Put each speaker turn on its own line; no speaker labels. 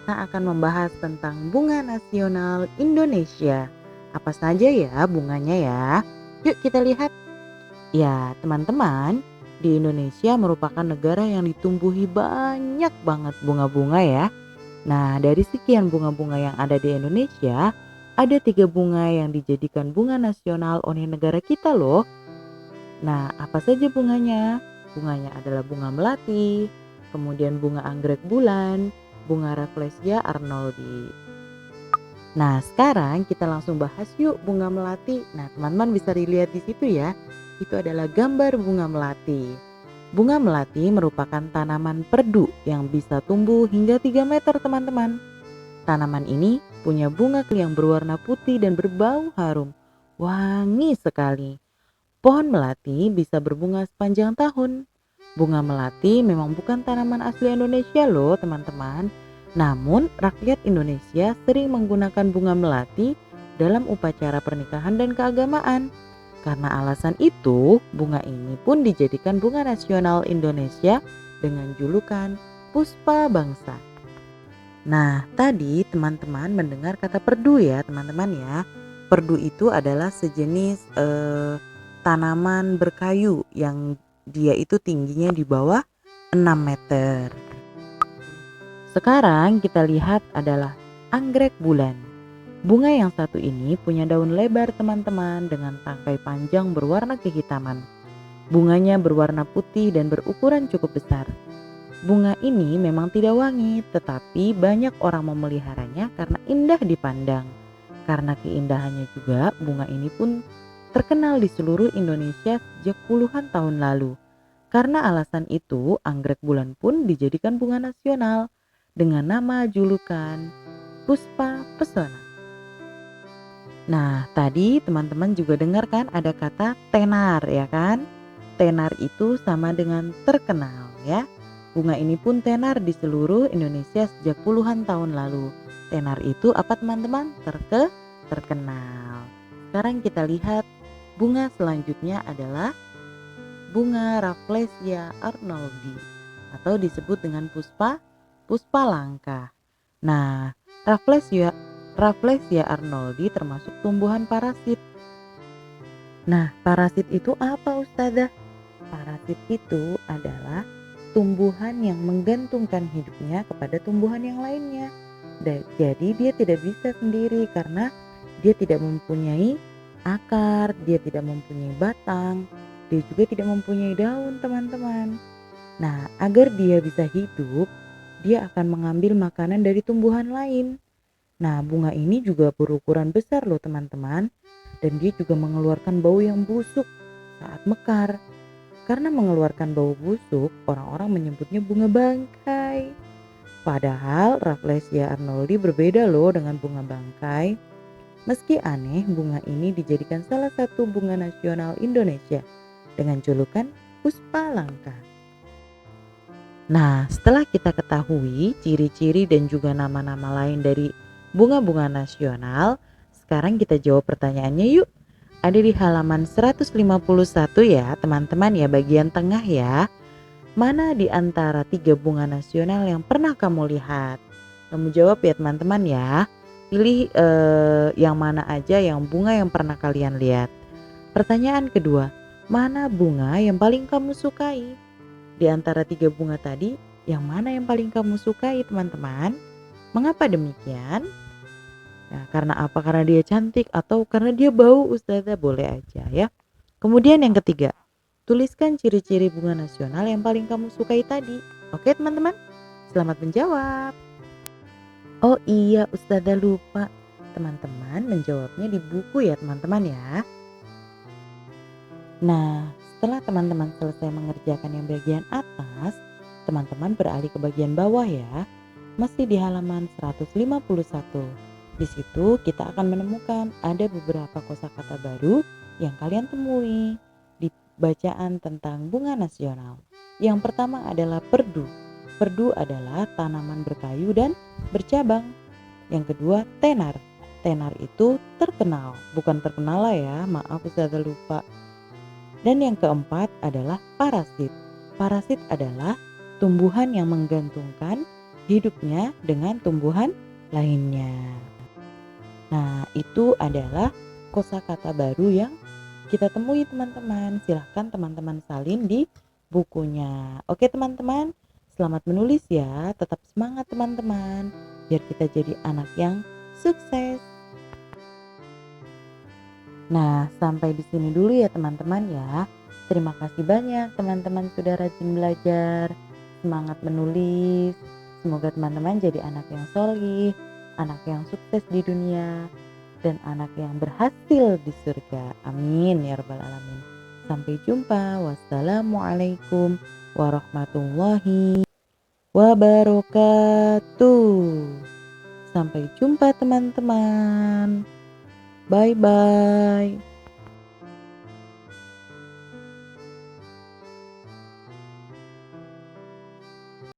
kita akan membahas tentang bunga nasional Indonesia. Apa saja ya bunganya ya? Yuk kita lihat. Ya teman-teman, di Indonesia merupakan negara yang ditumbuhi banyak banget bunga-bunga ya. Nah dari sekian bunga-bunga yang ada di Indonesia, ada 3 bunga yang dijadikan bunga nasional oleh negara kita loh. Nah apa saja bunganya? Bunganya adalah bunga melati, kemudian bunga anggrek bulan, bunga Rafflesia arnoldi. Nah, sekarang kita langsung bahas yuk bunga melati. Nah, teman-teman bisa dilihat di situ ya. Itu adalah gambar bunga melati. Bunga melati merupakan tanaman perdu yang bisa tumbuh hingga 3 meter, teman-teman. Tanaman ini punya bunga yang berwarna putih dan berbau harum. Wangi sekali. Pohon melati bisa berbunga sepanjang tahun. Bunga melati memang bukan tanaman asli Indonesia loh teman-teman. Namun rakyat Indonesia sering menggunakan bunga melati dalam upacara pernikahan dan keagamaan. Karena alasan itu, bunga ini pun dijadikan bunga nasional Indonesia dengan julukan Puspa Bangsa. Nah, tadi teman-teman mendengar kata perdu ya teman-teman ya. Perdu itu adalah sejenis tanaman berkayu yang dia itu tingginya di bawah 6 meter. Sekarang kita lihat adalah anggrek bulan. Bunga yang satu ini punya daun lebar teman-teman dengan tangkai panjang berwarna kehitaman. Bunganya berwarna putih dan berukuran cukup besar. Bunga ini memang tidak wangi, tetapi banyak orang memeliharanya karena indah dipandang. Karena keindahannya juga, bunga ini pun terkenal di seluruh Indonesia sejak puluhan tahun lalu. Karena alasan itu, anggrek bulan pun dijadikan bunga nasional dengan nama julukan Puspa Pesona. Nah, tadi teman-teman juga dengar kan ada kata tenar ya kan? Tenar itu sama dengan terkenal ya. Bunga ini pun tenar di seluruh Indonesia sejak puluhan tahun lalu. Tenar itu apa teman-teman? Terkenal. Sekarang kita lihat bunga selanjutnya adalah bunga Rafflesia arnoldi atau disebut dengan puspa langka. Nah, Rafflesia arnoldi termasuk tumbuhan parasit. Nah, parasit itu apa Ustazah? Parasit itu adalah tumbuhan yang menggantungkan hidupnya kepada tumbuhan yang lainnya. Jadi dia tidak bisa sendiri karena dia tidak mempunyai akar, dia tidak mempunyai batang, dia juga tidak mempunyai daun teman-teman. Nah agar dia bisa hidup, dia akan mengambil makanan dari tumbuhan lain. Nah bunga ini juga berukuran besar loh teman-teman. Dan dia juga mengeluarkan bau yang busuk saat mekar. Karena mengeluarkan bau busuk, orang-orang menyebutnya bunga bangkai. Padahal Rafflesia arnoldi berbeda loh dengan bunga bangkai. Meski aneh, bunga ini dijadikan salah satu bunga nasional Indonesia dengan julukan Puspa Langka. Nah, setelah kita ketahui ciri-ciri dan juga nama-nama lain dari bunga-bunga nasional, sekarang kita jawab pertanyaannya yuk. Ada di halaman 151 ya teman-teman ya, bagian tengah ya. Mana di antara 3 bunga nasional yang pernah kamu lihat? Kamu jawab ya teman-teman ya. Pilih yang mana aja yang bunga yang pernah kalian lihat. Pertanyaan kedua, mana bunga yang paling kamu sukai? Di antara 3 bunga tadi, yang mana yang paling kamu sukai teman-teman? Mengapa demikian? Nah, karena apa? Karena dia cantik atau karena dia bau Ustazah? Boleh aja ya. Kemudian yang ketiga, tuliskan ciri-ciri bunga nasional yang paling kamu sukai tadi. Oke teman-teman, selamat menjawab. Oh iya Ustazah lupa, teman-teman menjawabnya di buku ya teman-teman ya. Nah, setelah teman-teman selesai mengerjakan yang bagian atas, teman-teman beralih ke bagian bawah ya. Masih di halaman 151. Di situ kita akan menemukan ada beberapa kosakata baru yang kalian temui di bacaan tentang bunga nasional. Yang pertama adalah perdu. Perdu adalah tanaman berkayu dan bercabang. Yang kedua tenar. Tenar itu terkenal, bukan terkenal lah ya, maaf Ustazah lupa. Dan yang keempat adalah parasit. Parasit adalah tumbuhan yang menggantungkan hidupnya dengan tumbuhan lainnya. Nah, itu adalah kosakata baru yang kita temui teman-teman. Silahkan teman-teman salin di bukunya. Oke teman-teman, selamat menulis ya. Tetap semangat teman-teman. Biar kita jadi anak yang sukses. Nah, sampai di sini dulu ya teman-teman ya. Terima kasih banyak teman-teman sudah rajin belajar. Semangat menulis. Semoga teman-teman jadi anak yang solih, anak yang sukses di dunia, dan anak yang berhasil di surga. Amin ya rabbal alamin. Sampai jumpa. Wassalamualaikum warahmatullahi wabarakatuh. Sampai jumpa teman-teman. Bye bye.